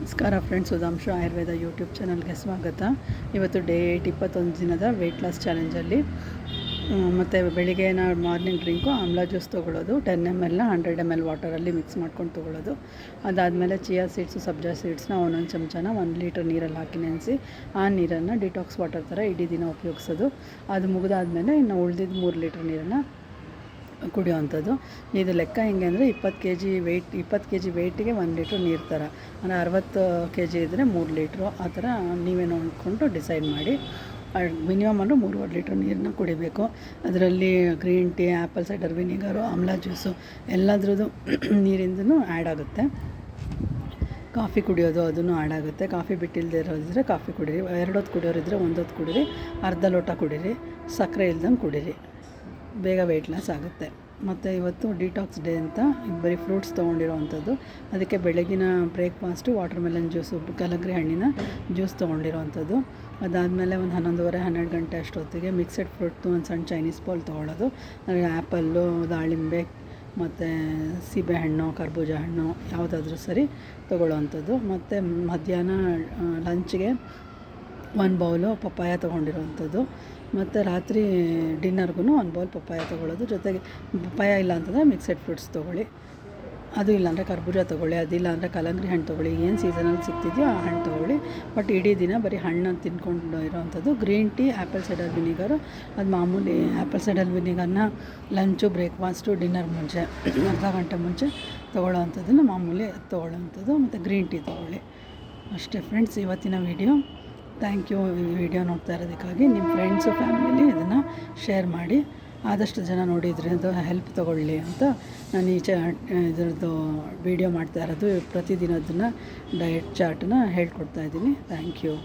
ನಮಸ್ಕಾರ friends, Sudhanshu Ayurveda YouTube ಚಾನಲ್ಗೆ ಸ್ವಾಗತ. ಇವತ್ತು ಡೇ 8 21 ದಿನದ ವೆಯ್ಟ್ ಲಾಸ್ ಚಾಲೆಂಜಲ್ಲಿ ಮತ್ತು ಬೆಳಿಗ್ಗೆ ನಾವು ಮಾರ್ನಿಂಗ್ ಡ್ರಿಂಕು ಆಮ್ಲಾ ಜ್ಯೂಸ್ ತೊಗೊಳ್ಳೋದು 10 ml 100 ml ವಾಟರಲ್ಲಿ ಮಿಕ್ಸ್ ಮಾಡ್ಕೊಂಡು ತೊಗೊಳ್ಳೋದು. ಅದಾದಮೇಲೆ ಚಿಯಾ ಸೀಡ್ಸು ಸಬ್ಜಾ ಸೀಡ್ಸ್ನ ಒಂದೊಂದು ಚಮಚನ 1 ಲೀಟರ್ ನೀರಲ್ಲಿ ಹಾಕಿ ನೆನೆಸಿ ಆ ನೀರನ್ನು ಡಿಟಾಕ್ಸ್ ವಾಟರ್ ಥರ ಇಡೀ ದಿನ ಉಪಯೋಗಿಸೋದು. ಅದು ಮುಗಿದಾದ್ಮೇಲೆ ಇನ್ನು ಉಳಿದಿದ್ದು 3 ಲೀಟರ್ ನೀರನ್ನು ಕುಡಿಯೋವಂಥದ್ದು. ಇದು ಲೆಕ್ಕ ಹೆಂಗೆ ಅಂದರೆ 20 kg ವೆಯ್ಟಿಗೆ 1 ಲೀಟ್ರ್ ನೀರು ಥರ, ಅಂದರೆ 60 kg ಇದ್ದರೆ 3 ಲೀಟ್ರು, ಆ ಥರ ನೀವೇ ನೋಡಿಕೊಂಡು ಡಿಸೈಡ್ ಮಾಡಿ. ಮಿನಿಮಮ್ ಅಂದರೆ 3.5 ಲೀಟ್ರ್ ನೀರನ್ನ ಕುಡಿಬೇಕು. ಅದರಲ್ಲಿ green tea, apple cider vinegar, amla juice ಎಲ್ಲದ್ರದ್ದು ನೀರಿಂದನೂ ಆ್ಯಡ್ ಆಗುತ್ತೆ. ಕಾಫಿ ಕುಡಿಯೋದು ಅದನ್ನು ಆ್ಯಡ್ ಆಗುತ್ತೆ. ಕಾಫಿ ಬಿಟ್ಟಿಲ್ಲದೆ ಇರೋದಿದ್ರೆ ಕಾಫಿ ಕುಡೀರಿ, 2 ಹೊತ್ತು ಕುಡಿಯೋರಿದ್ದರೆ 1 ಹೊತ್ತು ಕುಡೀರಿ, ಅರ್ಧ ಲೋಟ ಕುಡೀರಿ, ಸಕ್ಕರೆ ಇಲ್ದಂಗೆ ಕುಡೀರಿ, ಬೇಗ ವೆಯ್ಟ್ ಲಾಸ್ ಆಗುತ್ತೆ. ಮತ್ತು ಇವತ್ತು ಡಿಟಾಕ್ಸ್ ಡೇ ಅಂತ ಬರೀ ಫ್ರೂಟ್ಸ್ ತೊಗೊಂಡಿರೋವಂಥದ್ದು. ಅದಕ್ಕೆ ಬೆಳಗಿನ ಬ್ರೇಕ್ಫಾಸ್ಟು ವಾಟರ್ ಮೆಲನ್ ಜ್ಯೂಸು, ಕಲಂಗಡಿ ಹಣ್ಣಿನ ಜ್ಯೂಸ್ ತೊಗೊಂಡಿರೋವಂಥದ್ದು. ಅದಾದಮೇಲೆ ಒಂದು 11:30-12 ಗಂಟೆ ಅಷ್ಟೊತ್ತಿಗೆ ಮಿಕ್ಸೆಡ್ ಫ್ರೂಟ್ದು ಒಂದು ಸಣ್ಣ ಚೈನೀಸ್ ಬೌಲ್ ತೊಗೊಳ್ಳೋದು. ಆ್ಯಪಲ್ಲು, ದಾಳಿಂಬೆ ಮತ್ತು ಸೀಬೆಹಣ್ಣು, ಕರ್ಬೂಜ ಹಣ್ಣು ಯಾವುದಾದ್ರೂ ಸರಿ ತೊಗೊಳ್ಳೋವಂಥದ್ದು. ಮತ್ತು ಮಧ್ಯಾಹ್ನ ಲಂಚ್ಗೆ 1 ಬೌಲು ಪಪ್ಪಾಯ ತೊಗೊಂಡಿರೋವಂಥದ್ದು. ಮತ್ತು ರಾತ್ರಿ ಡಿನ್ನರ್ಗೂ 1 ಬೌಲ್ ಪಪ್ಪಾಯ ತೊಗೊಳ್ಳೋದು. ಜೊತೆಗೆ ಪಪ್ಪಾಯ ಇಲ್ಲ ಅಂತಂದರೆ ಮಿಕ್ಸೆಡ್ ಫ್ರೂಟ್ಸ್ ತೊಗೊಳ್ಳಿ, ಅದು ಇಲ್ಲಾಂದರೆ ಕರ್ಬೂಜ ತೊಗೊಳ್ಳಿ, ಅದಿಲ್ಲ ಅಂದರೆ ಕಲ್ಲಂಗಡಿ ಹಣ್ಣು ತೊಗೊಳ್ಳಿ, ಏನು ಸೀಸನಲ್ಲಿ ಸಿಗ್ತಿದೆಯೋ ಆ ಹಣ್ಣು ತೊಗೊಳ್ಳಿ. ಬಟ್ ಇಡೀ ದಿನ ಬರೀ ಹಣ್ಣು ತಿಂದ್ಕೊಂಡು ಇರೋವಂಥದ್ದು. Green tea, apple cider vinegar, ಅದು ಮಾಮೂಲಿ ಆ್ಯಪಲ್ ಸೈಡರ್ ವಿನಿಗರ್ನ ಲಂಚು, ಬ್ರೇಕ್ಫಾಸ್ಟು, ಡಿನ್ನರ್ ಮುಂಚೆ ಅರ್ಧ ಗಂಟೆ ಮುಂಚೆ ತೊಗೊಳ್ಳೋವಂಥದ್ದನ್ನು ಮಾಮೂಲಿ ತೊಗೊಳ್ಳೋವಂಥದ್ದು. ಮತ್ತು ಗ್ರೀನ್ ಟೀ ತೊಗೊಳ್ಳಿ. ಅಷ್ಟೇ ಫ್ರೆಂಡ್ಸ್ ಇವತ್ತಿನ ವಿಡಿಯೋ. Thank you. ಈ ವಿಡಿಯೋ ನೋಡ್ತಾ ಇರೋದಕ್ಕಾಗಿ ನಿಮ್ಮ ಫ್ರೆಂಡ್ಸು, ಫ್ಯಾಮಿಲಿ ಇದನ್ನು ಶೇರ್ ಮಾಡಿ. ಆದಷ್ಟು ಜನ ನೋಡಿದ್ರಿಂದ ಹೆಲ್ಪ್ ತೊಗೊಳ್ಳಿ ಅಂತ ನಾನು ಇದರದ್ದು ವಿಡಿಯೋ ಮಾಡ್ತಾ ಇರೋದು. ಪ್ರತಿದಿನದನ್ನು ಡಯಟ್ ಚಾರ್ಟನ್ನ ಹೇಳ್ಕೊಡ್ತಾ ಇದ್ದೀನಿ. Thank you.